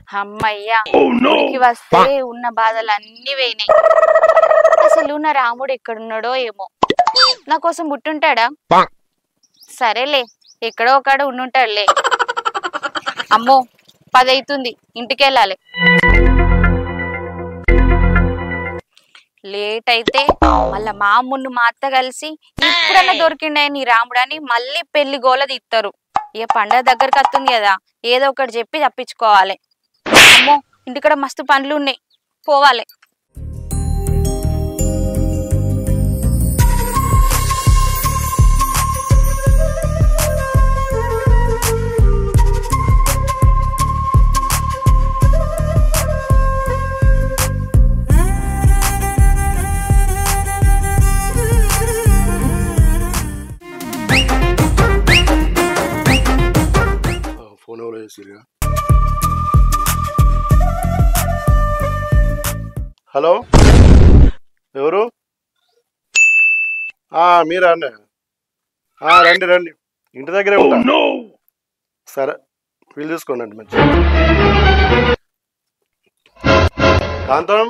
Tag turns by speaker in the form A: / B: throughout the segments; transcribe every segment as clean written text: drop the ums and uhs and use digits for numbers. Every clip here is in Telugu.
A: అమ్మయ్యా ఊరికి వస్తే ఉన్న బాధలు అన్ని పోయినాయి. అసలు నా రాముడు ఎక్కడున్నాడో ఏమో, నా కోసం పుట్టుంటాడా? సరేలే, ఎక్కడో ఒకడ ఉండుంటాడులే. అమ్మో 10 అవుతుంది, ఇంటికి వెళ్ళాలి. లేట్ అయితే మళ్ళా మా అమ్మును మా అత్త కలిసి ఇప్పుడన్నా దొరికిండే నీ రాముడని మళ్ళీ పెళ్లి గోల తీస్తారు. ఇక పండగ దగ్గరకు వస్తుంది కదా, ఏదో ఒకటి చెప్పి తప్పించుకోవాలి. అమ్మో ఇంటికాడ మస్తు పనులు ఉన్నాయి, పోవాలి.
B: ఫోన్ ఎవరో చేసిరుగా. హలో, ఎవరు? మీరా అన్న? రండి రండి, ఇంటి దగ్గరే ఉంటా. సరే వీలు చూసుకోండి అండి. మంచి కాంతం,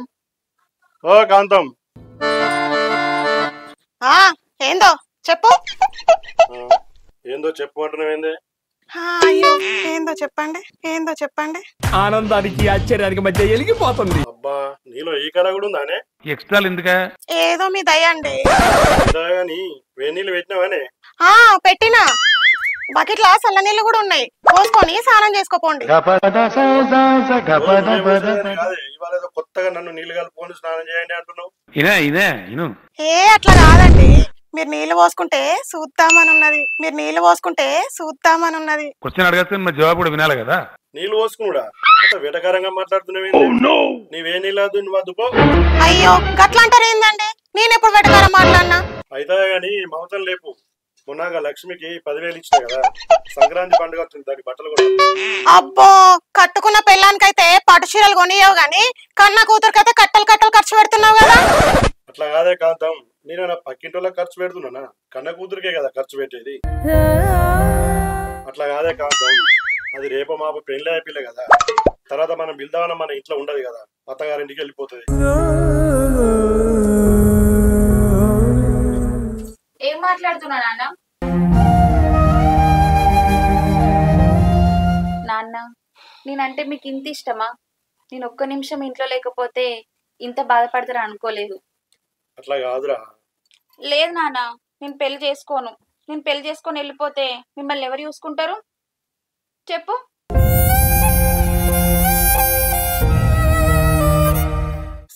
B: ఓ కాంతం.
C: ఏందో చెప్పు.
B: ఏందో చెప్పు అంటున్నావు. ఏంది?
C: అయ్యో ఏందో చెప్పండి.
D: ఆనందానికి ఆశ్చర్యానికి మధ్య ఎలిగిపోతుంది.
B: అబ్బా నీలో ఈ కళ కూడా ఉందానే?
D: ఎక్స్ట్రా ఎందుకా?
C: ఏదో మీ దయ అండి.
B: కానీ వేడి నీళ్ళు పెట్టినావానే?
C: పెట్టినా, బకెట్లా చల్ల నీళ్ళు కూడా ఉన్నాయి, పోసుకొని స్నానం చేసుకోపోండి.
B: ఇవాళ ఏదో కొత్తగా నన్ను నీళ్ళు కలుపుకొని స్నానం చేయండి అంటున్నావు.
C: అట్లా కాదండి, మీరు నీళ్లు పోసుకుంటే చూద్దామని ఉన్నది.
D: క్వశ్చన్ అడగచ్చు, జవాబు కూడా వినాలి కదా.
B: నీళ్ళు పోసుకున్నాడా? వెటకారంగా మాట్లాడుతున్నావు. నీవే నీళ్ళు నువ్వు అద్దుపో.
C: అయ్యో గట్లా అంటారు ఏందండి, నేను ఎప్పుడు వెటకారం మాట్లాడినా?
B: అయితే గాని మమతం లేపు. మొన్నగా లక్ష్మికి 10,000 ఇచ్చినా కదా, సంక్రాంతి పండుగ వస్తుంది, దానికి బట్టలు కూడా.
C: అబ్బో కట్టుకున్న పెళ్ళానికైతే పట్టు చీరలు కొనియవు గాని కన్న కూతురికైతే కట్టలు ఖర్చు పెడుతున్నావు కదా.
B: అట్లా కాదే కాంతం, నేను నా పక్కింటోళ్ళకి ఖర్చు పెడుతున్నా, కన్న కూతురికే కదా ఖర్చు పెట్టేది. అట్లా కాదే కాంతం, అది రేపు మాపు పెళ్లి అయిపోలే కదా, తర్వాత మనం బిల్దామన్న మన ఇంట్లో ఉండదు కదా, అత్తగారింటికి వెళ్ళిపోతుంది.
A: ఏం మాట్లాడుతున్నా నాన్న? నేనంటే మీకు ఇంత ఇష్టమా? నేను ఒక్క నిమిషం ఇంట్లో లేకపోతే ఇంత బాధపడతారా అనుకోలేదు.
B: అట్లా కాదురా.
A: లేదు నాన్న, నేను పెళ్లి చేసుకోను. నేను పెళ్లి చేసుకొని వెళ్ళిపోతే మిమ్మల్ని ఎవరు చూసుకుంటారు చెప్పు?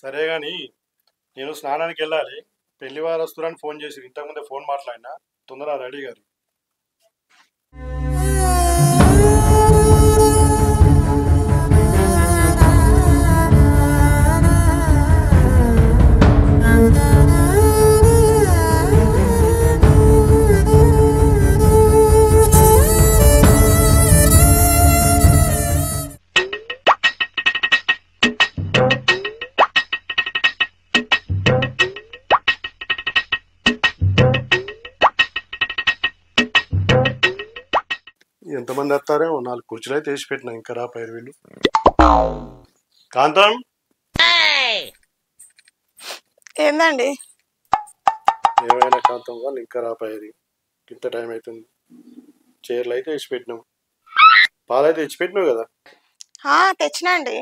B: సరే గాని నేను స్నానానికి వెళ్ళాలి, పెళ్లి వారు వస్తున్నారని ఫోన్ చేసి ఇంతకుముందే ఫోన్ మాట్లాడినా, తొందరగా రెడీ గారు. ఎంతమంది వస్తారో 4 కుర్చీలు అయితే వేసి పెట్టినా, ఇంకా రా పైరు వీళ్ళు. కాంతం
C: ఏందండి?
B: ఏమైనా కాంతం వాళ్ళు ఇంకా రా పైరు, ఇంత టైం అవుతుంది. చీరలు అయితే వేసి పెట్టినావు, పాలైతే ఇచ్చి పెట్టినావు కదా.
C: తెచ్చినా అండి.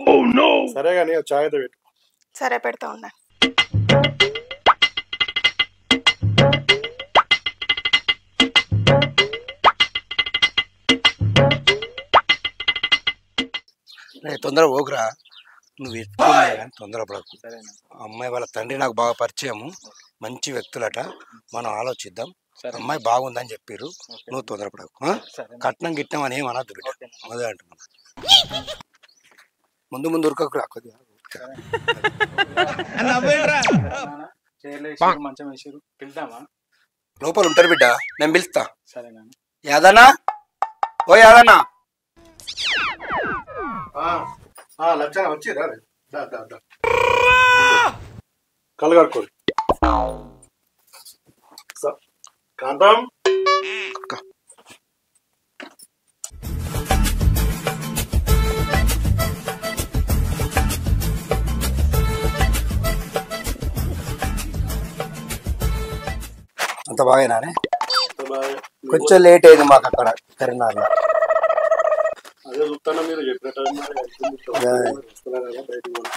B: సరే కానీ చాయ్ అయితే పెట్టు.
C: సరే పెడతా ఉన్నా.
E: తొందరగా పోకురా, నువ్వు ఎత్తుకున్నా కానీ తొందరపడకు. అమ్మాయి వాళ్ళ తండ్రి నాకు బాగా పరిచయము, మంచి వ్యక్తులట, మనం ఆలోచిద్దాం. అమ్మాయి బాగుందని చెప్పారు, నువ్వు తొందరపడకు. కట్నం గిట్నం అని ఏం అనద్దు బిడ్డ, అదే అంటున్నా. ముందు ఉరకకురా కొద్దిగా. లోపల ఉంటారు బిడ్డ, నేను పిలుస్తా. యాదనా, ఓ యాదనా.
B: లక్షణ వచ్చిరా, కళ్ళు కడుకోండి. కాంతం
E: అంత బాగానే
B: అంత బాగా
E: కొంచెం లేట్ అయింది మాకు అక్కడ కరీంనగర్లో.
B: అదే చూస్తాను మీరు చెప్పిన టైం వస్తున్నారు కదా బయటకు పోయి.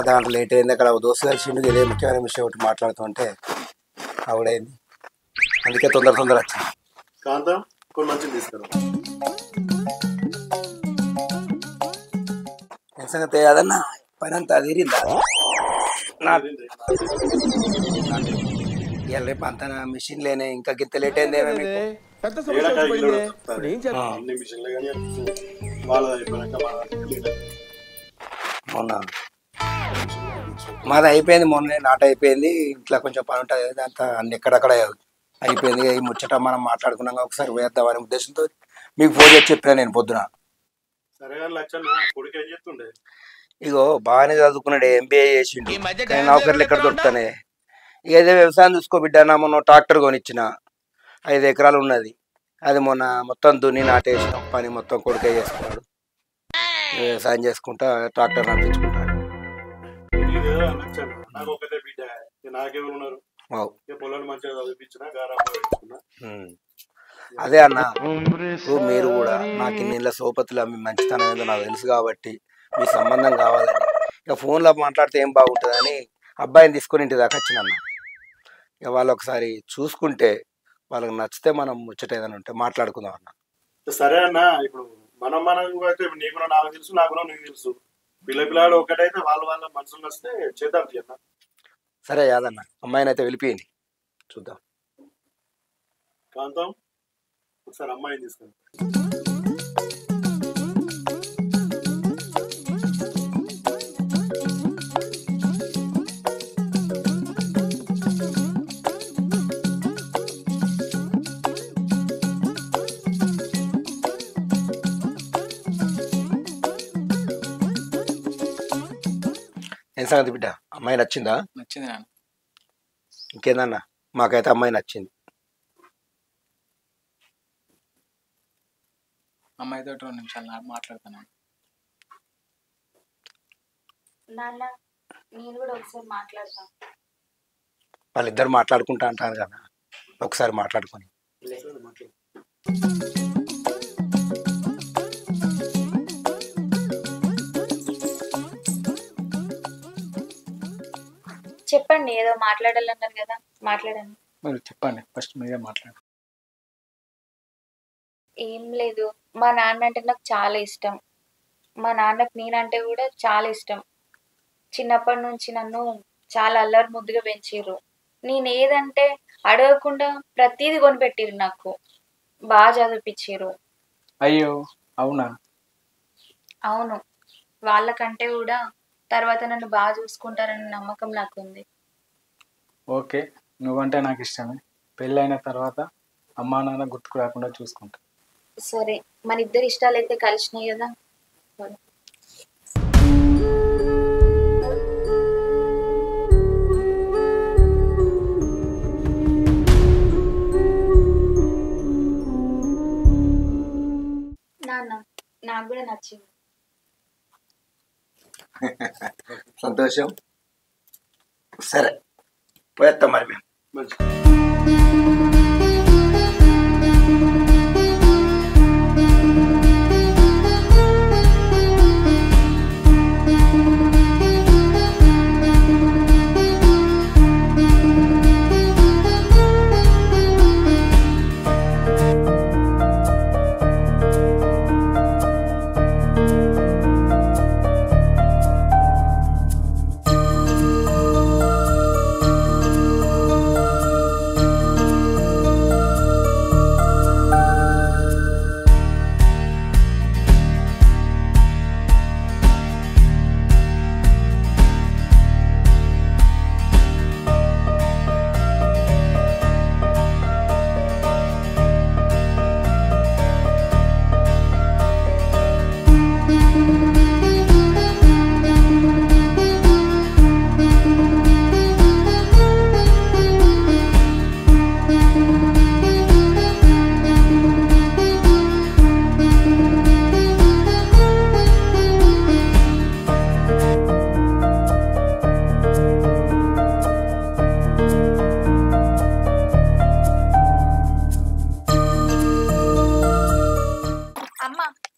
E: దాంట్లో లేట్ అయింది. అక్కడ దోస్తు కలిసి ఇదే ముఖ్యమైన విషయం ఒకటి మాట్లాడుతుంటే ఆవిడైంది, అందుకే తొందర వచ్చింది.
B: కాంతం కొన్ని మంచిది తీసుకురా.
E: ఏం సంగతి అదన్నా పని అంతా తీరిందా? ఇవాళ రేపు అంత మిషన్ లేనే, ఇంకా గింత లేట్ అయింది ఏమో మీకు?
B: అన్ని మిషన్లే కానీ వాళ్ళ అయిపోయాక
E: మొన్న మాది అయిపోయింది, మొన్న నాట అయిపోయింది. ఇంట్లో కొంచెం పని ఉంటుంది, అంతా అన్ని ఎక్కడక్కడ అయిపోయింది. ఈ ముచ్చట మనం మాట్లాడుకున్నాక ఒకసారి వేద్దామనే ఉద్దేశంతో మీకు ఫోన్ చేసి చెప్పినా నేను పొద్దున.
B: సరే కానీ లచ్చన్న కొడుకు ఏం చెప్తుండే?
E: ఇగో బాగానే చదువుకున్నాడు, ఎంబీఏ చేసిండు, కానీ నౌకర్లు ఎక్కడ దొరుకుతానే. ఇక అదే వ్యవసాయం చూసుకో బిడ్డ. మొన్న ట్రాక్టర్ కొనిచ్చిన 5 ఎకరాలు ఉన్నది, అది మొన్న మొత్తం దున్ని నాటేసిన పని మొత్తం కొడుకే చేసుకున్నాడు. వ్యవసాయం చేసుకుంటా ట్రాక్టర్ నడిపించుకుంటాడు.
B: నాకు ఒకటే బిడ్డ, నాకెవరు ఉన్నారు? పొలాన్ని మంచిగా చదివించిన
E: అదే అన్న, మీరు కూడా నాకు ఇన్ని సోపతులు మీ మంచితనం ఏదో నాకు తెలుసు కాబట్టి మీ సంబంధం కావాలని ఇక ఫోన్లో మాట్లాడితే ఏం బాగుంటుందని అబ్బాయిని తీసుకొని ఇంటి దాకా వచ్చిన. ఇక వాళ్ళు ఒకసారి చూసుకుంటే వాళ్ళకి నచ్చితే మనం ముచ్చట ఏదైనా ఉంటే మాట్లాడుకుందాం అన్న.
B: సరే అన్న, ఇప్పుడు మనం అయితే నీకు నాకు తెలుసు, నాకు నీకు తెలుసు. పిల్లలు ఒకటైతే వాళ్ళ మనసులు నచ్చితే చేద్దాం అన్న.
E: సరే యాదన్న, అమ్మాయిని అయితే వెళ్ళిపోయింది, చూద్దాం.
B: కాంతం ఒకసారి అమ్మాయిని తీసుకెళ్ళి.
E: ఏం సంగతి బిడ్డ, అమ్మాయి నచ్చిందా?
F: నచ్చింది నాన్న.
E: ఇంకేందన్నా, మాకైతే అమ్మాయి నచ్చింది.
F: అమ్మాయితో 2 నిమిషాలు మాట్లాడుతాను.
A: నాన్న నేను కూడా ఒకసారి మాట్లాడతాను.
E: వాళ్ళిద్దరు మాట్లాడుకుంటా అంటారు కదా, ఒకసారి మాట్లాడుకొని.
A: చెప్పండి, ఏదో మాట్లాడాలన్నారు కదా, మాట్లాడండి.
F: మరి చెప్పండి, ఫస్ట్ మీరే మాట్లాడండి.
A: ఏం లేదు, మా నాన్న అంటే నాకు చాలా ఇష్టం. మా నాన్నకు నేనంటే కూడా చాలా ఇష్టం. చిన్నప్పటి నుంచి నన్ను చాలా అల్లరి ముద్దుగా పెంచిర్రు. నేను ఏదంటే అడగకుండా ప్రతిదీ కొనిపెట్టిర్రు, నాకు బాగా చదివిపించారు.
F: అయ్యో అవునా?
A: అవును, వాళ్ళకంటే కూడా తర్వాత నన్ను బాగా చూసుకుంటారన్న నమ్మకం నాకు ఉంది.
F: ఓకే, నువ్వంటే నాకు ఇష్టమే. పెళ్ళైన తర్వాత అమ్మా నాన్న గుర్తుకు రాకుండా చూసుకుంటా.
A: సరే, మన ఇద్దరు ఇష్టాలు అయితే కలిసినాయి కదా. నాన్న నాకు కూడా నచ్చింది.
E: సంతోషం. సరే పోయేస్తాం మరి మేము.
B: మంచి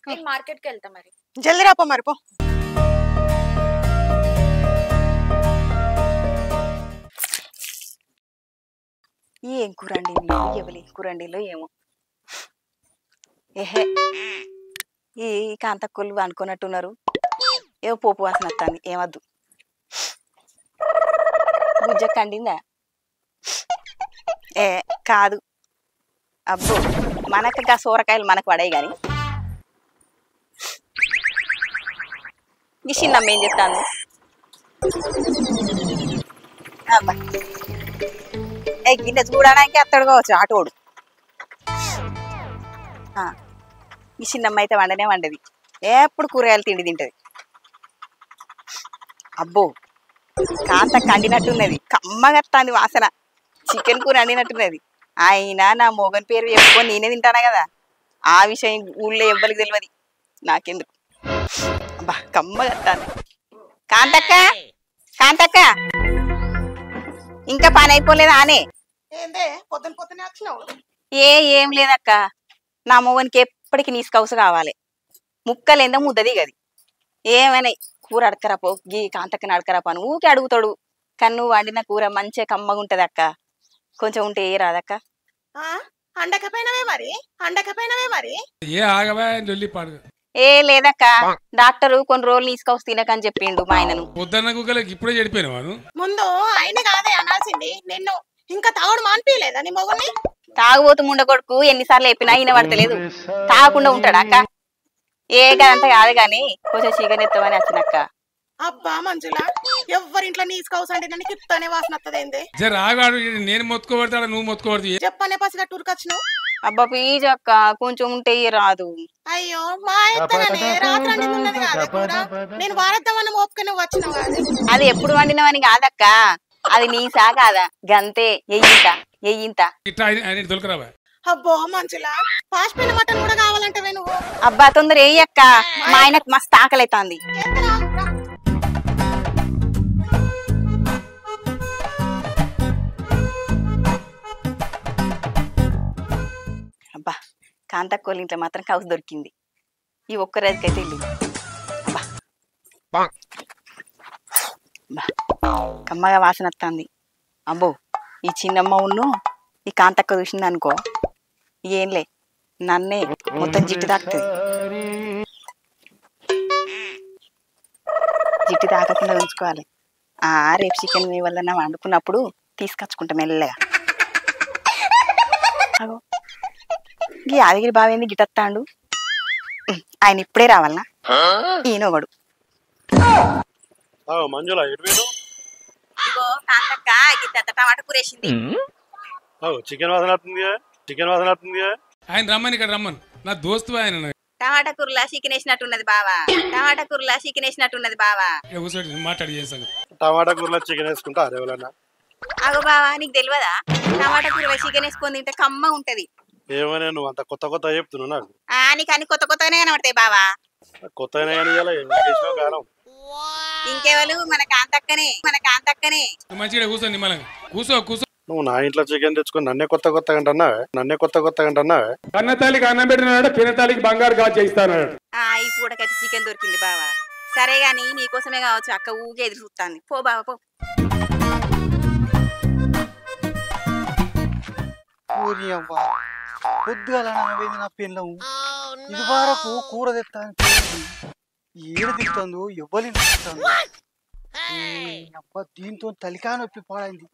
A: నేను మార్కెట్కి వెళ్తా మరి.
C: జల్దీ రాపో మరి పో.
G: ఏం కూరండిలో ఎవలి కూరండిలో ఏమో ఏహే ఈ కాంతక్కులు అనుకున్నట్టున్నారు. ఏమో పోపు వాసన వస్తుంది. ఏమద్దు గుజ్జ కండిందా? ఏ కాదు అబ్బో మనకు గా సూరకాయలు మనకు పడాయి కానీ ఈ చిన్నమ్మ ఏం చెప్తాను. అబ్బా ఏ గిన్నె చూడడానికి అత్తడు కావచ్చు ఆటోడు. ఈ చిన్నమ్మ అయితే వండనే వండది. ఎప్పుడు కూరగాయలు తిండి తింటది. అబ్బో కాంత కండినట్టున్నది. కమ్మగత్తాంది వాసన. చికెన్ కూర వండినట్టున్నది. అయినా నా మొగన్ పేరు చెప్పుకొని నేనే తింటానా కదా. ఆ విషయం ఊళ్ళో ఎవ్వరికి తెలియదు. నాకెందుకు అబ్బా కమ్మగత్తాంది. కాంతక్క కాంతక్క ఇంకా పని అయిపోలేదా ఆనే?
C: ఏందే పొద్దున పొద్దునే వచ్చినావు?
G: ఏం లేదక్క. నా మొగనికి ఎప్పటికి నీసు కౌసు కావాలి. ముక్కలేందో ముద్ద దిగది. ఏమైనా కూర అడకరాపో గీ కాంతక్కని అడకరాపో అని ఊకే అడుగుతాడు. కానీ నువ్వు వండిన కూర మంచిగా కమ్మగా ఉంటది అక్క. కొంచెం ఉంటే ఏ రాదక్క?
C: అండకపోయినవే మరి
D: ఏ ఆగవా లొల్లి పాడు.
G: ఏ లేదక్క, డాక్టరు కొన్ని రోజులు నీసు కౌసు తినకని చెప్పిండు మా ఆయనను.
D: పొద్దున్న కుక్కలకి ఇప్పుడే చెడిపోయినావాను.
C: ముందు ఆయన కాదే అనాల్సింది నిన్ను. ఇంకా తాగుడు మానిపించలేదా నీ మొగుని?
G: తాగుబోతు ముండ కొడుకు ఎన్నిసార్లు చెప్పినా ఈయన పడతలేదు. తాగకుండా ఉంటాడా అక్క? ఏ గదంతా కాదు గాని కొంచెం చికెన్ ఎత్తామని వచ్చినక్క.
C: అబ్బా మంజుల ఎవరింట్లో నీసు కౌసు అంటే నన్ను కిత్తనే వాసన వస్తదేందే?
D: నేను మొత్తుకోబడతాడా నువ్వు మొత్తుకోబడుతు
C: చెప్పనే పసిగా టూరుకొచ్చినావు.
G: అబ్బా ప్లీజ్ అక్క కొంచెం ఉంటే రాదు.
C: అయ్యో మా ఎత్తగానే రాత్రి ఉన్నది కాదే కూర. నేను వారేద్దామని మోపుకొని వచ్చినావు కాదు.
G: అది ఎప్పుడు వండినవని కాదక్క, అది నీసా కాదా గంతే. ఎయ్యింత
D: దొరకరావా?
C: అబ్బో మంజుల పాసిపోయిన మటన్ కూడా కావాలంటే నువ్వు.
G: అబ్బా తొందర ఎయ్యక్క, మా ఆయనకు మస్తు ఆకలైతాంది. అబ్బా కాంతక్కోళ్ళ ఇంట్లో మాత్రం కౌసు దొరికింది. ఈ ఒక్క రోజుకైతే వెళ్ళి కమ్మగా వాసన వస్తుంది. అబ్బో ఈ చిన్నమ్మ ఉన్ను ఈ కాంతక్క చూసింది అనుకో ఏంలే నన్నే మొత్తం జిట్టు తాకుతుంది. జిట్టు తాకకుండా ఉంచుకోవాలి. రేపు చికెన్ మీ వల్ల వండుకున్నప్పుడు తీసుకొచ్చుకుంటా మెల్లగా. అగో ఈ యాదగిరి బావేంది గిటత్తాండు. ఆయన ఇప్పుడే రావాలనా? ఈయనొకడు
B: మంజుల
G: టమాటా కూరేసింది.
B: చికెన్ వాసన వస్తుంది.
D: ఆయన రమ్మని ఇక్కడ రమ్మను. నా దోస్తు ఆయన.
G: టమాటా కూరలా చికెన్ వేసినట్టున్నది బావా.
D: మాట్లాడి చేశాను.
B: టమాటా కూరలో చికెన్ వేసుకుంటా అదే వాళ్ళన్నా.
G: అగో బావా నీకు తెలియదా? టమాటా కూర చికెన్ వేసుకొని తింటే కమ్మ ఉంటది.
B: ఏమైనా నువ్వు అంత కొత్త చెప్తున్నావు నాకు.
G: నీకు అన్ని కొత్తగానే కనబడతాయి బావా.
B: కొత్తగానే కాలం
G: ఇంకెవరు మన కాంతక్కనే.
D: మంచిగా కూర్చో నిమ్మలంగా కూర్చో.
B: నువ్వు నా ఇంట్లో చికెన్ తెచ్చుకొని నన్నే కొత్త అంటున్నావే.
D: కన్న తాలికి అన్నం పెట్టినాడు, పిన్న తాలికి బంగారు గాజు చేయిస్తాడు.
G: ఈ పూటకైతే చికెన్ దొరికింది బావా. సరే గాని నీకోసమే కావచ్చు అక్క ఊగే ఎదురు చూస్తాను. పో బావా పో.
E: పొద్దుగాల నా పెళ్ళం ఇది వరకు కూర తెస్తాను ఏడు తింటుందో ఎవ్వరి అబ్బా దీంతో తలికా నొప్పి పాడైంది.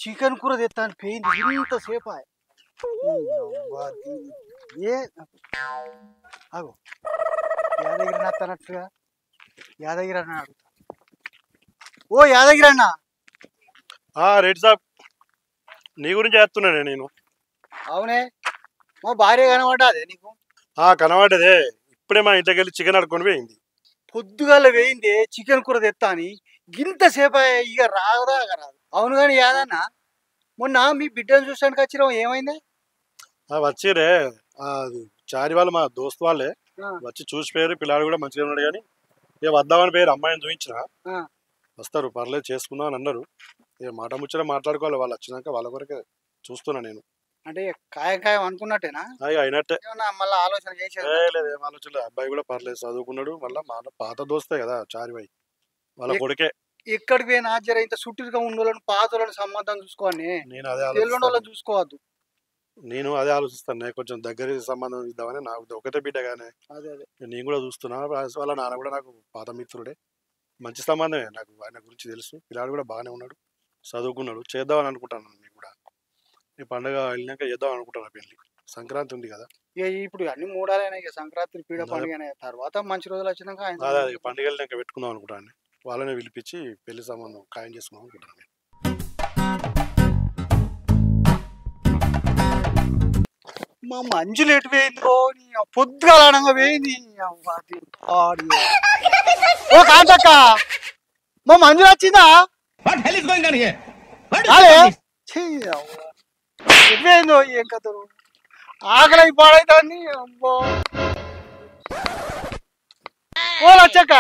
E: చికెన్ కూర తెస్తాను పోయింది ఇంతసేపు. అగో యాదగిరి అన్నట్టుగా యాదగిరి అన్న అడుగుతా. ఓ యాదగిరి అన్న.
B: రెడ్ సాబ్ నీ గురించి చేస్తున్నానే నేను.
E: అవునే మా భార్య కనబడ్డాదే నీకు?
B: కనబడ్డదే. ఇప్పుడే మా ఇంట్లోకి వెళ్ళి చికెన్ అడుకొని పోయింది.
E: పొద్దుగాల వేయిందే చికెన్ కూర తెత్తా అని గింతసేపు ఇక రాదు. అవును కానీ యాదన్న మొన్న మీ బిడ్డను చూసానికి వచ్చినావు ఏమైంది?
B: వచ్చిరే చారి వాళ్ళు మా దోస్తు వాళ్ళే వచ్చి చూసిపోయారు. పిల్లాడు కూడా మంచిగా ఉన్నాడు కానీ ఇక వద్దామని పేరు అమ్మాయిని చూపించిన. వస్తారు పర్లేదు చేసుకుందాం అని అన్నారు. ఇక మాట ముచ్చట మాట్లాడుకోవాలి. వాళ్ళు వచ్చినాక వాళ్ళ కొరకే చూస్తున్నా నేను.
H: అంటే ఖాయం ఖాయం అనుకున్నట్టేనా
B: అయినట్టే.
H: ఏమన్నా మళ్ళీ ఆలోచన చేసేది
B: లేదు, ఏం ఆలోచన లేదు. అబ్బాయి కూడా పర్లేదు, చదువుకున్నాడు. మళ్ళీ మా పాత దోస్తే కదా చారిబాయి, వాళ్ళ కొడుకే.
H: ఎక్కడికి పోయినా జర ఇంత సుట్టిగా ఉన్నోళ్ళని పాతోళ్ళని సంబంధం చూసుకోవాలి.
B: నేను అదే
H: వాళ్ళని చూసుకోవద్దు.
B: నేను అదే ఆలోచిస్తాను. కొంచెం దగ్గర సంబంధం ఇద్దామని. నాకు ఒకటే బిడ్డగానే
H: అదే అదే
B: నేను కూడా చూస్తున్నా. వాళ్ళ నాన్న కూడా నాకు పాత మిత్రుడే, మంచి సంబంధమే. నాకు ఆయన గురించి తెలుసు. పిల్లాడు కూడా బాగానే ఉన్నాడు, చదువుకున్నాడు. చేద్దామని అనుకుంటాను. నేను కూడా ఈ పండుగ వెళ్ళినాక చేద్దాం అనుకుంటాను. పెళ్లి సంక్రాంతి ఉంది కదా,
H: ఇప్పుడు అన్ని మూడాలైనా ఇక సంక్రాంతి పీడ పండుగ తర్వాత మంచి రోజులు వచ్చినాక
B: అదే పండుగ వెళ్ళినాక పెట్టుకుందాం అనుకుంటాను. వాళ్ళని పిలిపించి పెళ్లి సంబంధం ఖాయం చేసుకుందాం అనుకుంటాను.
H: మా మంజులు ఎటు పోయిందో పొద్దుగా పోయింది. ఓ కాంతక్క, మా మంజులు వచ్చిందా? ఎటు పోయిందో ఏం కథలు. ఆకలి పాడైతాన్ని. అబ్బో ఓ లచ్చక్క,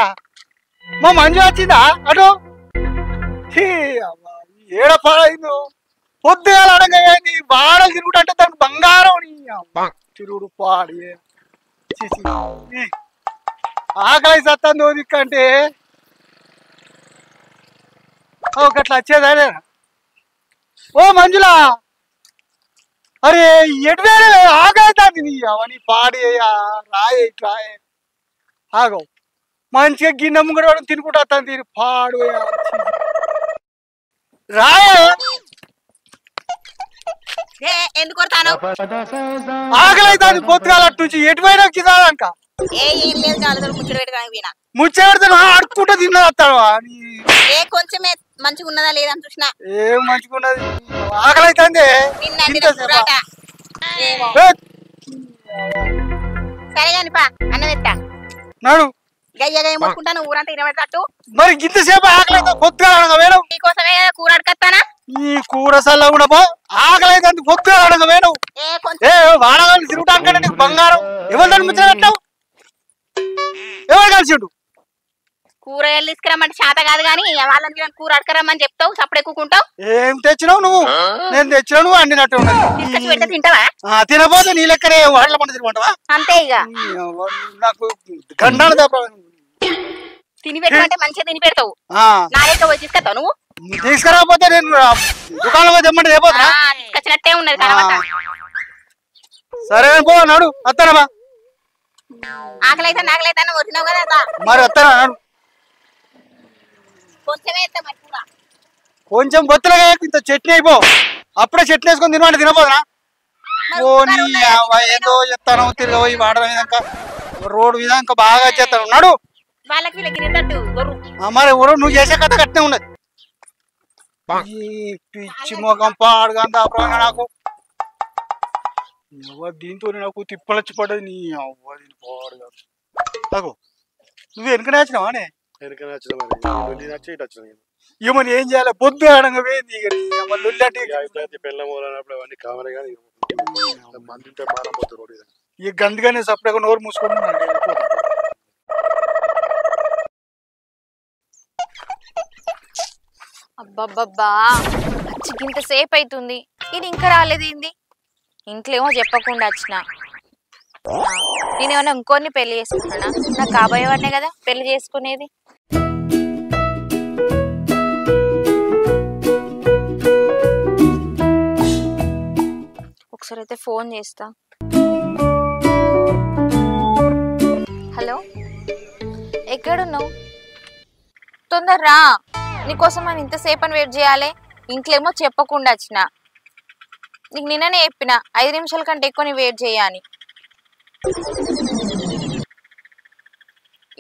H: మా మంజు వచ్చిందా అటు? ఏడ పాడైందో. పొద్దుగా అడగండి బాడలు తిరుగుతుంటే దానికి బంగారం తిరుగుడు పాడి. ఆకలి సత్తాందో దిక్కంటే ఒకట్లా వచ్చేదానే. ఓ మంజులా, అరే ఎటు వేరే ఆకలి అవన్నీ పాడి రాయే రాయే. ఆగో మంచిగా గిన్నెమ్మ కూడా తినుకుంటా తిని పాడు రాయే.
G: ఎందుకు కొడతాను?
H: ఆకలి అవుతుంది పొద్దుగాల నుంచి. ఎటువైనా కిదాక
G: ఏం లేదు, కాళ్ళతో ముచ్చట పెట్టడానికి పోయినా.
H: ముచ్చెడతాను అడుక్కుంటూ తిన్నస్తాను.
G: కొంచెమే మంచిగా ఉన్నదా లేదా అని చూసినా.
H: ఏం మంచిగా ఉన్నది. ఆకలి అవుతుంది.
G: సరే కాని పా అన్నం ఎత్తా.
H: నాడు
G: గయ్యగా ఏమనుకుంటాను ఊరంతా ఇరవెట్టు.
H: మరి ఇంతసేపు ఆకలి అవుతుంది పొద్దుగా అడగవేను.
G: నీకోసమే కూర అడగత్తానా?
H: ఈ కూర సల్ల కూడా పో. ఆకలి అవుతుంది పొద్దుగా అడగవేను. వాడగాలి తిరుగుతాను నీకు బంగారం. ఎవరు దాన్ని ముచ్చట పెట్టావు? ఎవరు కలిసిండు?
G: కూరగాయలు తీసుకురమ్మంటే చేత కాదు కానీ వాళ్ళని కూర అడకరమ్మని చెప్తావు, సప్పుడు ఎక్కుకుంటావు.
H: ఏం తెచ్చినావు నువ్వు? నేను తెచ్చినా నువ్వు అండినట్టు ఉన్నది.
G: తీసుకొచ్చి పెడితే తింటావా?
H: తినపోతే నీ లెక్కనే వాడల పంట తినమంటావా?
G: అంతే ఇక
H: నాకు గండాలు
G: తిని పెట్టమంటే మంచిగా తిని పెడతావు. నా లెక్క పోయి తీసుకొస్తావు నువ్వు?
H: తీసుకురాకపోతే నేను దుకాణంలో తెమ్మంటే అయిపోతా.
G: తీసుకొచ్చినట్టే ఉన్నది తర్వాత.
H: సరే పో నాడు వస్తానమ్మా.
G: ఆకలైతే నాకలైతే వచ్చినావు కదా
H: మరి వస్తానా నాడు. కొంచెం బొత్తులుగా ఇంత చట్నీ అయిపో. అప్పుడే చట్నీ వేసుకొని తినమంటే తినపోదునా? ఏదో చెప్తాను తిరగబోయి వాడడం విధంగా రోడ్డు విధంగా బాగా చేస్తాను నాడు. మరి ఊరు నువ్వు చేసే కథ కట్నే ఉన్నది. పిచ్చి మొఖం పాడుగా నాకు దీంతో నాకు తిప్పలొచ్చి పడ్డది. నీ అవ్వది పాడుగా. నాకు నువ్వు వెనుక నేర్చినావా? ఇక మరి ఏం చేయాలి? పొద్దు ఆడంగా పోయింది. ఇక గందుగానే సపరేట్గా నోరు మూసుకొని
A: అబ్బబ్బబ్బా ఇంతసేపు అవుతుంది, ఇది ఇంకా రాలేదేంది? ఇంట్లో ఏమో చెప్పకుండా వచ్చిన. నేనేమన్నా ఇంకోని పెళ్లి చేసుకుంటున్నా? నాకు కాబోయేవాడినే కదా పెళ్లి చేసుకునేది. ఒకసారి అయితే ఫోన్ చేస్తా. హలో, ఎక్కడున్నావు? తొందరరా, నీకోసం మనం ఇంతసేపు అని వెయిట్ చేయాలి. ఇంట్లో ఏమో చెప్పకుండా వచ్చిన. నీకు నిన్ననే చెప్పిన 5 నిమిషాల కంటే ఎక్కువ నీ వెయిట్ చేయని.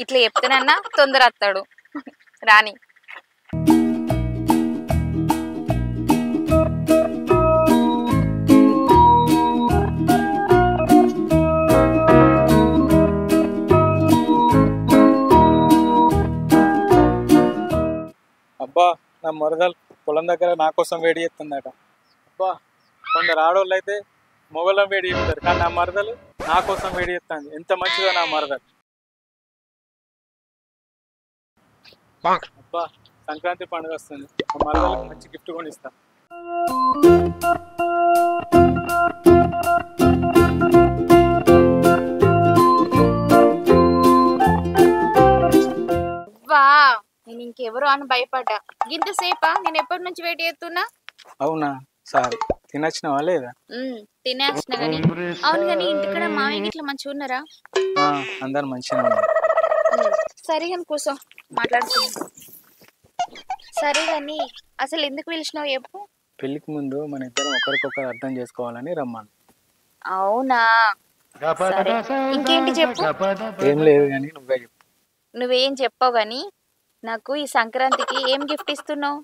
A: ఇట్లా చెప్తానన్నా తొందర వస్తాడు రాని.
F: అబ్బా, నా మరదలు పొలం దగ్గర నా కోసం వేడి చేస్తుందట. అబ్బా, కొందరు ఆడవాళ్ళు అయితే మొగలం వేడి చేస్తారు, కానీ నా మరదలు నా కోసం వేడి చేస్తుంది. ఎంత మంచిదో నా మరదలు. అబ్బా, సంక్రాంతి పండుగ వస్తుంది, నా మరదలకు మంచి గిఫ్ట్ కొని ఇస్తా.
A: వా నేను ఇంకెవరో అని భయపడ్డా. ఇంతసేపా నేను ఎప్పటి నుంచి వెయిట్ చేస్తున్నా.
F: అవునా సారీ తినచ్చినవా లేదా?
A: తినేసిన కానీ. అవును కానీ ఇంటికడ మామయ్య ఇట్లా మంచిగా ఉన్నారా?
F: అందరు మంచిగా ఉన్నారు.
A: సరే కానీ కూర్చో మాట్లాడుతున్నా. సరే కానీ అసలు ఎందుకు పిలిచినావు చెప్పు.
F: పెళ్లికి ముందు మన ఇద్దరం ఒకరికొకరు అర్థం చేసుకోవాలని రమ్మను.
A: అవునా సరే ఇంకేంటి చెప్పు.
F: ఏం లేదు కానీ నువ్వే చెప్పు.
A: నువ్వేం చెప్పావు గాని నాకు ఈ సంక్రాంతికి ఏం గిఫ్ట్ ఇస్తున్నావు?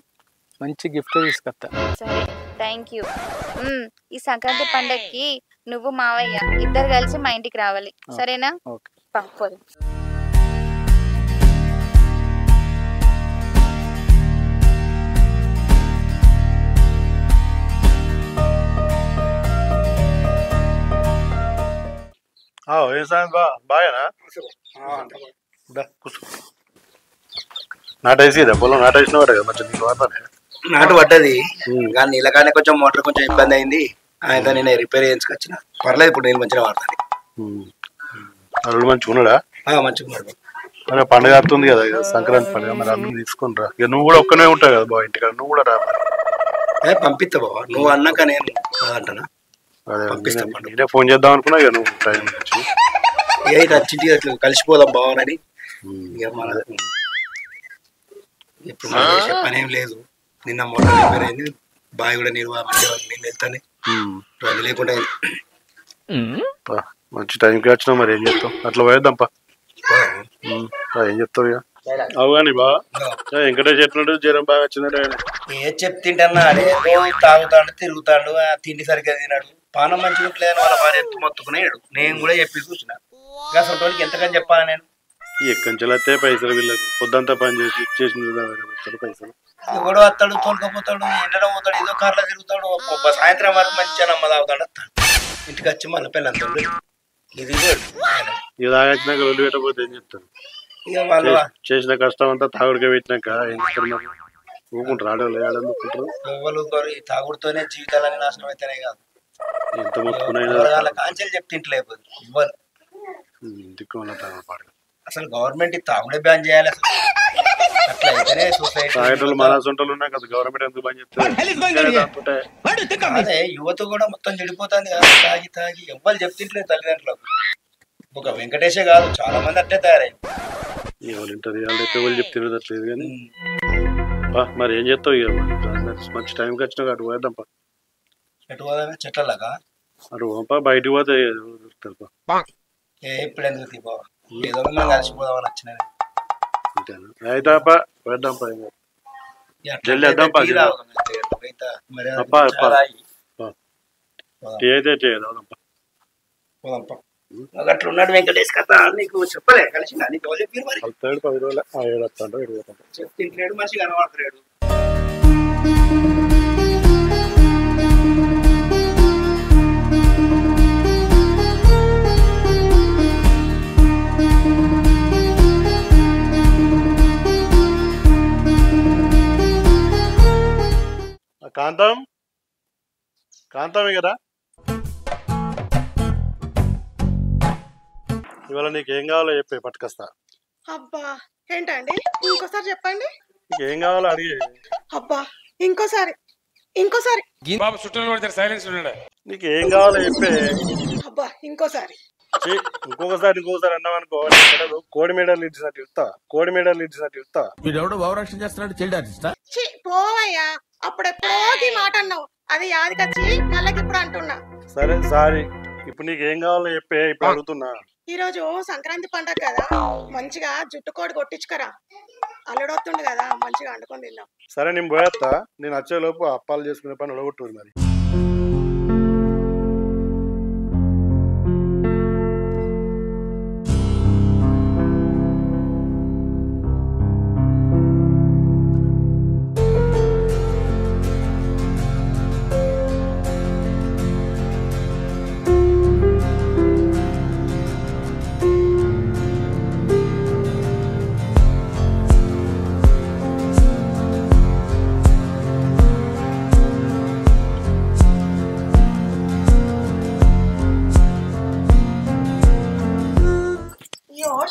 F: మంచి గిఫ్ట్ తీసుకొస్తా.
A: సరే థ్యాంక్ యూ. ఈ సంక్రాంతి పండగకి నువ్వు మావయ్య ఇద్దరు కలిసి మా ఇంటికి రావాలి సరేనా? పోదు.
B: ఏం సాయం బాగానా కూర్చో. నాటేసి పొలం నాటేసిన వాడు కదా మంచిగా నీకు వాడతానే.
E: నాటు పడ్డది కానీ నీళ్ళకానే కొంచెం మోటార్ కొంచెం ఇబ్బంది అయింది. ఆయన నేను రిపేర్ చేయించుకొచ్చిన. పర్లేదు ఇప్పుడు నేను మంచిగా వాడతాను.
B: అల్లుడు మంచిగా ఉన్నాడా?
E: మంచిగా ఉన్నాడు.
B: అరే పండుగ వస్తుంది కదా సంక్రాంతి పండుగ, మరి అల్లుడు తీసుకుని రా. ఇక నువ్వు కూడా ఒక్కనే ఉంటావు కదా బాబు ఇంటికాడ, నువ్వు కూడా రా.
E: మరి పంపిస్తా బాబా, నువ్వు అన్నాక నేను అంటానా?
B: నేనే ఫోన్ చేద్దాం అనుకున్నా ఇక నువ్వు టైం వచ్చి
E: వచ్చింటి అట్లా కలిసిపోదాం బావనని. ఇక మన ఇప్పుడు చేసే పని ఏం లేదు. నిన్న మోటార్ రిపేర్ అయింది, బావి కూడా నీళ్ళు నీళ్ళు వెళ్తానే అది లేకుండా
B: మంచి టైంకి వచ్చినావు. మరి ఏం చెప్తావు, అట్లా పోయేద్దాంపా. ఏం చెప్తావు ఇక అవు కానీ బాగా వెంకటేష్ చెప్పినట్టు జ్వరం బాగా వచ్చిందంటే
E: ఏ చెప్తింటన్నా అదే తాగుతాడు తిరుగుతాడు, తిండి సరిగ్గా తిన్నాడు, పానం మంచిగా ఉంటలేదని వాళ్ళ భార్య ఎత్తు మొత్తుకునేడు. నేను కూడా చెప్పి కూర్చున్నా. ఇంకా సొంతోడికి ఎంతకని చెప్పాలా నేను?
B: ఎక్కడి నుంచి వస్తే పైసలు వీళ్ళకి పొద్దంతా పని చేసి ఇచ్చేసిన పైసలు.
E: ఎవడో వస్తాడు తోలుకపోతాడు, ఎండలో పోతాడు, ఏదో కార్లో తిరుగుతాడు, సాయంత్రం వరకు మంచిగా నమ్మ తాగుతాడు. ఇంటికి వచ్చి మళ్ళీ పిల్లలతో ఇది
B: ఇక తాగొచ్చినాక రెండు పెట్టకపోతే ఏం చెప్తారు?
E: ఇక వాళ్ళు
B: చేసిన కష్టం అంతా తాగుడికే పెట్టినాక ఏం చెప్తారు? ఊకుంటారు ఆడవాళ్ళు ఆడనుకుంటారు.
E: ఎవరు ఈ తాగుడుతోనే జీవితాలన్నీ నాశనం అయితేనే కాదు,
B: ఎంత మొత్తుకున్నా
E: కాంచెలు చెప్తింటలేదు ఇవ్వరు.
B: దిక్కుమల్ల తాగపాడు.
E: అసలు గవర్నమెంట్ తాగుడే బ్యాన్ చేయాలి. అట్లా అయితేనే సొసైటీ
B: తాగేటోళ్ళు మన సొంటలు ఉన్నాయి కదా, గవర్నమెంట్ ఎందుకు బ్యాన్ చెప్తే?
E: అదే యువత కూడా మొత్తం చెడిపోతుంది కదా తాగి తాగి. ఎవ్వరు చెప్తింటలేదు తల్లిదండ్రులకు. ఒక వెంకటేషే కాదు చాలా మంది అట్టే తయారయ్యారు.
B: ఎవరు వింటారు ఎవరు చెప్తినట్లేదు కానీ. మరి ఏం చెప్తావు ఇక మంచి టైంకి వచ్చినా అటు పోయేద్దాంపా.
E: ఎటు పోదా చెట్లలాగా
B: అటు పోపా, బయటకు పోతే
E: ఇప్పుడు ఎందుకు తీపా, ఏదో మనం కలిసిపోదామని వచ్చిన.
B: అయితే పోయేద్దాంపా, జల్దీ వద్దాంపా. టీ అయితే చేయదాంపా.
E: అట్లా ఉన్నాడు వెంకటేష్ కథ నీకు చెప్పలే కలిసి నీకు చెప్పారు మరి.
B: 10 రోజులు 7 వస్తాడు
E: చెప్తింటలేడు, మనిషి కనబడతాడు.
B: కాంతం కాంతమే కదా ఇవాళ నీకు ఏం కావాలో చెప్పే పట్టుకొస్తా.
C: అబ్బా ఏంటండి ఇంకోసారి చెప్పండి.
B: నీకేం కావాలో అడిగే.
C: అబ్బా ఇంకోసారి
D: బాబు చుట్టూ పడతారు, సైలెన్స్ ఉన్నాడు.
B: నీకు ఏం కావాలో చెప్పే.
C: అబ్బా ఇంకోసారి
B: ఇంకొకసారి అన్నావు అనుకో, కోడి మెడలు ఇచ్చినట్టు ఇస్తా.
I: వీడెవడో భావరక్షణ చేస్తున్నాడు, చైల్డ్ ఆర్టిస్టా?
C: పోవయ్యా, అప్పుడెప్పుడోకి మాట అన్నావు, అది యాదికొచ్చి మళ్ళకి ఇప్పుడు అంటున్నా.
B: సరే సారీ, ఇప్పుడు నీకు ఏం కావాలో చెప్పే. ఇప్పుడు అడుగుతున్నా.
C: ఈ రోజు సంక్రాంతి పండగ కదా, మంచిగా జుట్టు కోడి కొట్టించుకరా. అల్లుడొస్తుండు కదా, మంచిగా వండుకొని తిన్నాం.
B: సరే నేను పోయేస్తా. నేను వచ్చేలోపు అప్పాలు చేసుకునే పని ఉడగొట్టు మరి.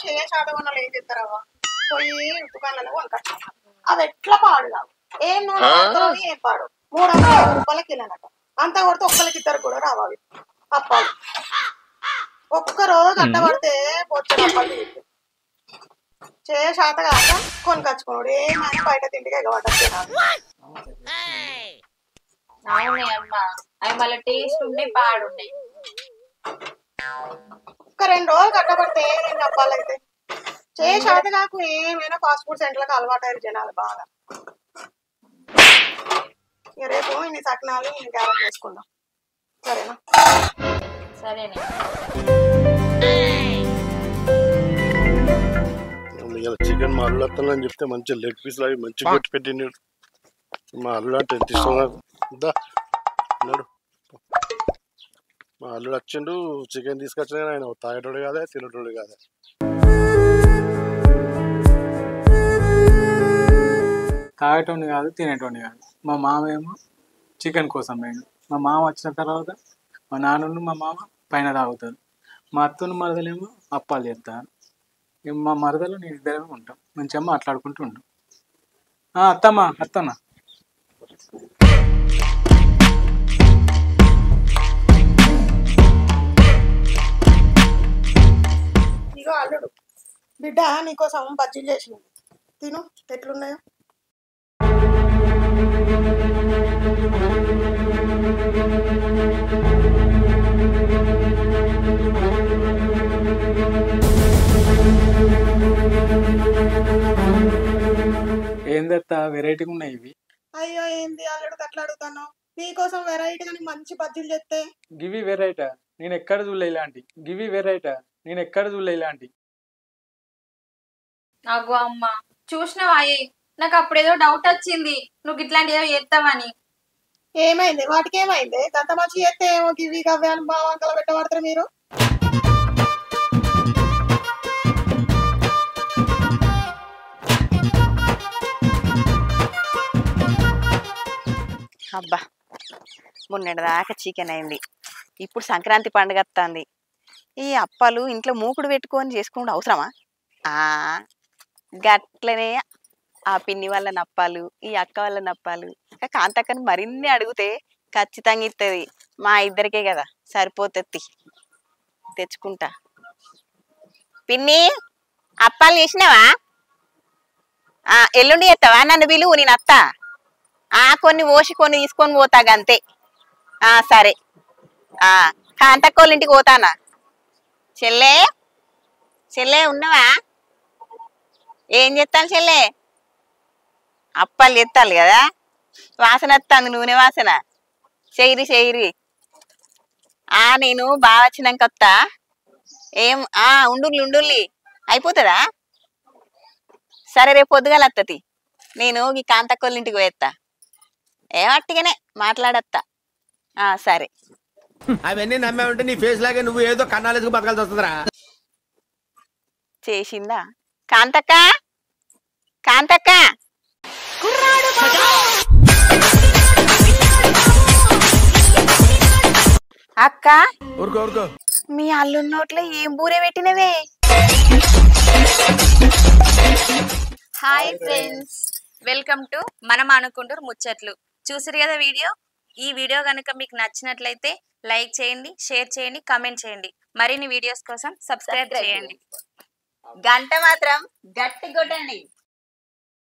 C: చేసాదవన్నలు ఏం చెప్తారవ్వ పోయి దుకాణాలలో కొనుక్కొచ్చుకుంటాం అవి ఎట్లా పాడు కావు ఏం నూనె వాడతావు ఏం పాడు 350 రూపాయలకి కిలోనట అంతా కొడితే ఒక్కరికి ఇద్దరు కూడా రావాలి అప్పాలు ఒక్క రోజు కట్టబడితే బొచ్చడు అప్పాలు చేసాత కాక కొనుకొచ్చుకున్నాడు ఏమైనా బయట తిండికి ఎగబడ్డ
A: అవునే అమ్మా అవి మళ్ళీ టేస్ట్ ఉండే పాడున్నాయి
C: ఒక్క 2 రోజులు కట్టబడితే ఏం అప్పాలైతే చేసాత కాకు ఏమైనా ఫాస్ట్ ఫుడ్ సెంటర్లకు అలవాటయ్యారు జనాలు బాగా రేపు ఇన్ని సకినాలు ఇన్ని గారెలు చేసుకుందాం సరేనా
A: సరేనే
B: చికెన్ మా అల్లుడు వస్తానని చెప్తే మంచి లెగ్ పీస్ లాగి మంచిగా కొట్టి పెట్టినాడు మా అల్లుడు అంటే ఎంత ఇష్టం అన్నాడు మా అల్లుడు వచ్చిండు చికెన్ తీసుకొచ్చినా ఆయన తాగేటోడు కాదే తినేటోడు కాదే
F: తాగేటోని కాదు తినేటోని కాదు మా మామ ఏమో చికెన్ కోసం పోయిండు మా మామ వచ్చిన తర్వాత మా నాన్న మా మామ పైన తాగుతారు మా అత్తను మరదలేమో అప్పాలు చేస్తారు మా మరదలు నేను ఇద్దరమే ఉంటాం మంచిగా మాట్లాడుకుంటూ ఉంటాం అత్తమ్మా అత్తన్న
C: ఇగో అల్లుడు బిడ్డ నీకోసం బజ్జీలు చేసింది తిను ఎట్లున్నాయో
F: ఏందత్తా వెరైటీగా ఉన్నాయి ఇవి
C: అయ్యో ఏంది అల్లుడు అట్లా అడుగుతాను నీకోసం వెరైటీగా మంచి బజ్జీలు చేస్తే
F: గివి వెరైటా నేను ఎక్కడ చూడలే ఇలాంటి గివి వెరైటా నేను ఎక్కడ చూడలే ఇలాంటి
A: నాకు అమ్మ చూసినావా నాకు అప్పుడేదో డౌట్ వచ్చింది నువ్వు ఇట్లాంటి ఏదో చేస్తావని
C: ఏమైంది వాటికి ఏమైంది గంత మంచి చేస్తే ఏమో గివి గవ్వే అని బాగా పెట్టబడతారు మీరు
G: అబ్బా మొన్నటిదాకా చికెన్ అయింది ఇప్పుడు సంక్రాంతి పండుగ వస్తుంది ఈ అప్పాలు ఇంట్లో మూకుడు పెట్టుకొని చేసుకుంటే అవసరమా గట్లనే ఆ పిన్ని వాళ్ళ నప్పాలు ఈ అక్క వాళ్ళ నప్పాలు కాంతక్కని మరిన్ని అడిగితే ఖచ్చితంగా ఇస్తుంది మా ఇద్దరికే కదా సరిపోతుంది తెచ్చుకుంటా పిన్ని అప్పాలు చేసినావా ఎల్లుండి చేస్తావా నన్ను పిలువు నేను అత్తా కొన్ని పోసి కొన్ని తీసుకొని పోతా గంతే సరే కాంతక్కోళ్ళ ఇంటికి పోతానా చెల్లే చెల్లే ఉన్నావా ఏం చేస్తాను చెల్లే అప్పాలు చేస్తాను కదా వాసన వస్తుంది నూనె వాసన చెయ్యిరి నేను బాగా వచ్చినాక వస్తా ఏం ఉండుర్లి అయిపోతుందా సరే రేపు పొద్దుగాల వస్తుంది నేను ఈ కాంతక్కోళ్ళ ఇంటికి పోయేస్తా ఏమట్టిగానే మాట్లాడత్తా సరే
I: అవన్నీ నమ్మే ఉంటే నీ ఫేస్ లాగే నువ్వు ఏదో కన్నాలేసుకు బతకాల్సి వస్తుందిరా
G: చేసిందా కాంతక్క కాంతక్క అక్క
I: ఊరుకో
G: మీ అల్లుడి నోట్లో ఏం బూరే పెట్టినవే
A: హాయ్ ఫ్రెండ్స్ వెల్కమ్ టు మనం అనుకుంటూ ముచ్చట్లు చూసారు కదా వీడియో ఈ వీడియో కనుక మీకు నచ్చినట్లయితే లైక్ చేయండి షేర్ చేయండి కామెంట్ చేయండి మరిన్ని వీడియోస్ కోసం సబ్స్క్రైబ్ చేయండి
G: గంట మాత్రం గట్టి కొట్టండి